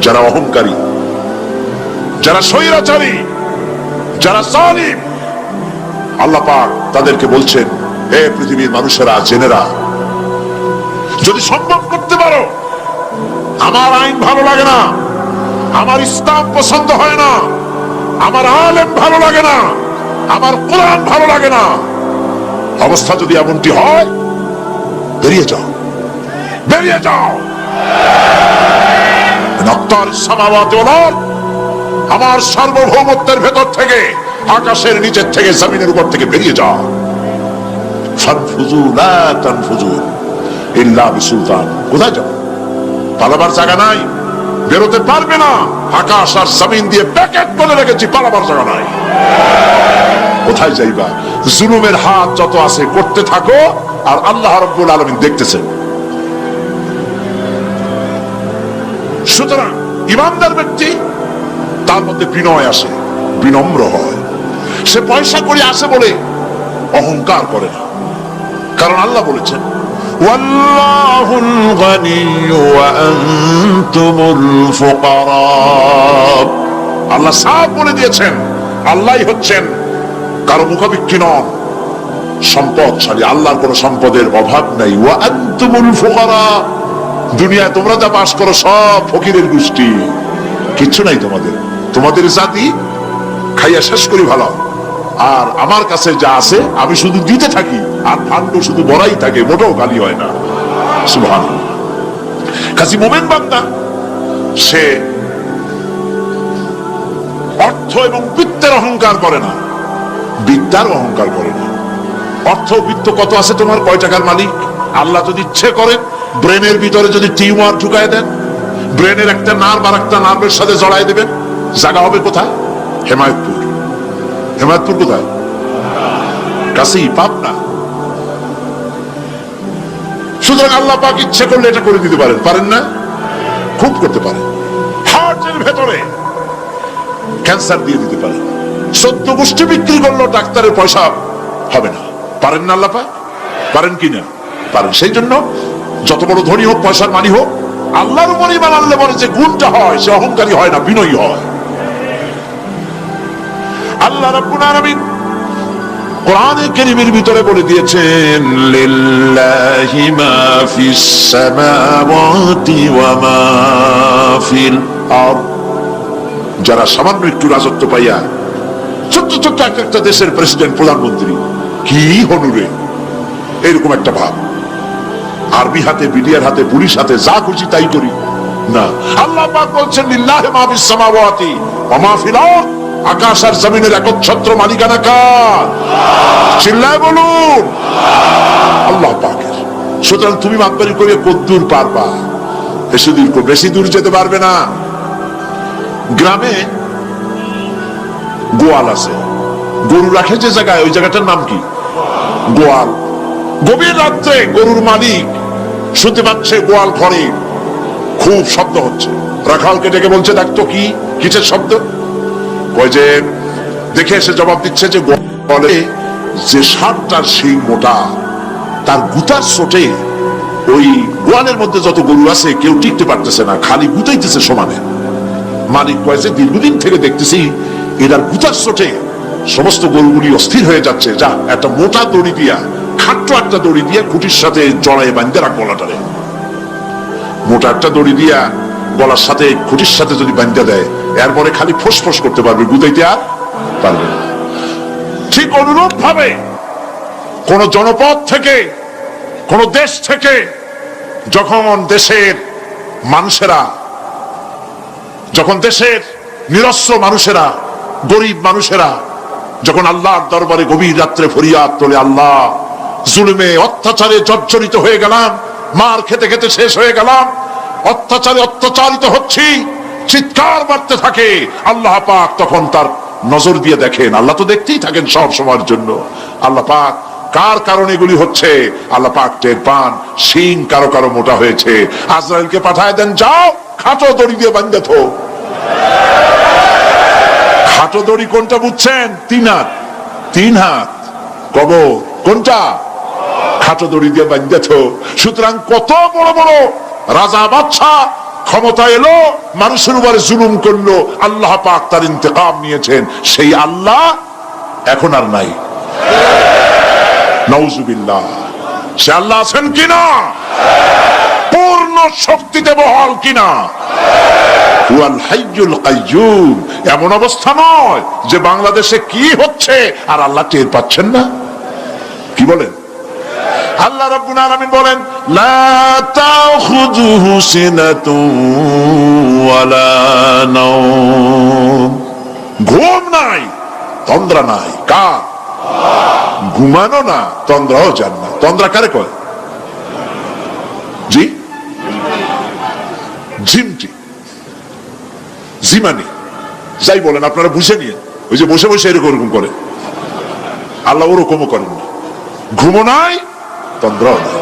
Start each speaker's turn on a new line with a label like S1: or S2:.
S1: যারা অহংকারী, যারা স্বৈরাচারী, যারা জালিম, আল্লাহ পাক তাদেরকে বলছেন, হে পৃথিবীর মানুষেরা, জেনেরা, যদি সম্ভব করতে পারো, আমার আইন ভালো লাগে না, আমার ইসলাম পছন্দ হয় না, আমার আলেম ভালো লাগে না, আমার কোরআন ভালো লাগে না, অবস্থা যদি এমনটি হয়, বেরিয়ে যাও, বেরিয়ে যাও। আমার সার্বভৌমত্বের ভেতর থেকে, আকাশের নিচের থেকে, জমিনের উপর থেকে বেরিয়ে যাও। ফানফুযু লা তানফুযু ইল্লা বিসুলতান। কোথায় যাও? পালাবার জায়গা নাই, বেরোতে পারবে না। আকাশ আর জমিন দিয়ে প্যাকেট করে রেখেছি, পালাবার জায়গা নাই। কোথায় যাইবা? জুলুমের হাত যত আছে করতে থাকো, আর আল্লাহ রাব্বুল আলামিন দেখতেছেন। সুতরাং ইমানদার ব্যক্তি, তার মধ্যে বিনয় আসে, বিনম্র হয়। সে পয়সা করে আসে বলে অহংকার করে না, কারণ আল্লাহ বলেছেন, ওয়াল্লাহুল গানিয়্যু ওয়া আনতুমুল ফুকারা। আল্লাহ সাফ বলে দিয়েছেন, আল্লাহই হচ্ছেন, কারো মুখাপেক্ষী নন, সম্পদশালী। আল্লাহর কোন সম্পদের অভাব নাই। ওয়া আনতুমুল ফুকারা, দুনিয়ায় তোমরা যা বাস করো সব ফকিরের গোষ্ঠী, কিচ্ছু নাই তোমাদের। তোমাদের জাতি খাইয়া শেষ করি ভালো, আর আমার কাছে যা আছে আমি শুধু দিতে থাকি, আর ভাণ্ড শুধু ভরাই থাকে, মোটেও খালি হয় না। সুবহানাল্লাহ। কাজী মুমিন বান্দা সে অর্থ এবং বৃত্তের অহংকার করে না, বিদ্যার অহংকার করে না। অর্থ বৃত্ত কত আছে তোমার, কয় টাকার মালিক? আল্লাহ যদি ইচ্ছে করেন, ব্রেনের ভিতরে যদি টিউমার ঢুকায় দেন, ব্রেনের একটা নার্ভ আর একটা নার্ভের সাথে জড়াই দেবেন, জায়গা হবে কোথায়? হেমায়তপুর। হেমায়তপুর কোথায়? কাছেই, পাবনা। সুতরাং আল্লাহ পাক ইচ্ছে করলে এটা করে দিতে পারেন, পারেন না? খুব করতে পারেন। হার্টের ভেতরে ক্যান্সার দিয়ে দিতে পারেন। 14 গোষ্ঠী বিক্রি করলেও ডাক্তারের পয়সা হবে না, পারেন না আল্লাহ পাক? পারেন কিনা? পারেন। সেই জন্য যত বড় ধনী হোক, পয়সার মানি হোক, আল্লাহর উপর ঈমান আনলে বলে যে গুণটা হয়, সে অহংকারী হয় না, বিনয়ী হয়। আল্লাহ রাব্বুল আলামিন কোরআনে কারীমের ভিতরে বলে দিয়েছেন, লিল্লাহি মা ফিস সামাওয়াতি ওয়া মা ফিল আরদ। যারা সামান্য একটু রাজত্ব পাইয়া ছোট্ট ছোট্ট একটা দেশের প্রেসিডেন্ট, প্রধানমন্ত্রী, কি হনুরে, এরকম একটা ভাব। আর্মি হাতে, বিডিআর হাতে, পুলিশ হাতে, যা খুশি তাই করি না। আল্লাহ পাক বলছেন, লিল্লাহি মা ফিস সামাওয়াতি ওয়া মা ফিল আরদ। আকাশ আর জমিনের একচ্ছত্র মালিকানা কার? চিল্লায় বলুন, আল্লাহ পাকের। সুতরাং তুমি মাপবারি করে কদ্দূর পারবা? বেশি দূর যেতে পারবে না। গ্রামে গোয়াল আছে, গরু রাখে যে জায়গায়, ওই জায়গাটার নাম কি? গোয়াল। গভীর রাত্রে গরুর মালিক শুনতে পাচ্ছে গোয়াল ঘরে খুব শব্দ হচ্ছে। রাখালকে ডেকে বলছে, দেখ তো কি, কিসের শব্দ? ওই যে দেখে এসে জবাব দিচ্ছে যে গোয়ালে যে ষাটটার শিং মোটা, তার গুতার চোটে ওই গোয়ালের মধ্যে যত গরু আছে কেউ টিকতে পারতেছে না, খালি গুতাইতেছে সমানে। মালিক কয় যে দীর্ঘদিন থেকে দেখতেছি এটার গুতার চোটে সমস্ত গরুগুলি অস্থির হয়ে যাচ্ছে, যা একটা মোটা দড়ি দিয়া, খাট্ট একটা দড়ি দিয়া খুঁটির সাথে জড়াই বাঁধতে রাখ গলাটারে। মোটা একটা দড়ি দিয়া গলার সাথে, খুঁটির সাথে যদি বাঁধতে দেয়, এরপরে খালি ফোঁস করতে পারবে, গুতাইতে আর পারবে না। ঠিক অনুরূপ ভাবে কোন জনপদ থেকে, কোন দেশ থেকে যখন দেশের মানুষেরা, যখন দেশের নিরস্ত্র মানুষেরা, গরিব মানুষেরা যখন আল্লাহর দরবারে গভীর রাত্রে ফরিয়াদ তোলে, আল্লাহ, জুলুমে অত্যাচারে জর্জরিত হয়ে গেলাম, মার খেতে খেতে শেষ হয়ে গেলাম, অত্যাচারে অত্যাচারিত হচ্ছি, চিৎকার মারতে থাকে, আল্লাহ পাক তখন তার নজর দিয়ে দেখেন। আল্লাহ তো দেখতেই থাকেন সব সময়ের জন্য। আল্লাহ পাক কার কারণে এগুলি হচ্ছে, আল্লাহ পাক টের পান। শিং কারো কারো মোটা হয়েছে, আজরাইলকে পাঠায় দেন, যাও খাটো দড়ি দিয়ে বাঁধতে থো। খাটো দড়ি কোনটা বুঝছেন? 3 হাত। 3 হাত কবর কোনটা? খাটো দড়ি দিয়ে বাঁধতে থো। সুতরাং কত বড় বড় রাজা বাদশা ক্ষমতা এলো, মানুষের উপরে জুলুম করলো, আল্লাহ পাক তার ইন্তেকাম নিয়েছেন। সেই আল্লাহ এখন আর নাই। নাউজুবিল্লাহ। সে আল্লাহ আছেন কিনা? পূর্ণ শক্তিতে বহাল কিনা? হুয়াল হাইয়ুল কাইয়্যুম। এমন অবস্থা নয় যে বাংলাদেশে কি হচ্ছে আর আল্লাহ টের পাচ্ছেন না। কি বলেন? আল্লাহ রাব্বুল আলামিন বলেন, লা তাখুযুহু সিনাতুন ওয়ালা নাওম। ঘুম নাই, তন্দ্রা নাই। কার? ঘুমানো না, তন্দ্রাও যান না। তন্দ্রা কারে কয়? জি, ঝিমটি, জিমানি, যাই বলেন আপনারা বুঝে নিয়ে। ওই যে বসে বসে এরকম করে, আল্লাহ ওরকমও করেন না। ঘুমো নাই, তন্দ্রাও নাই।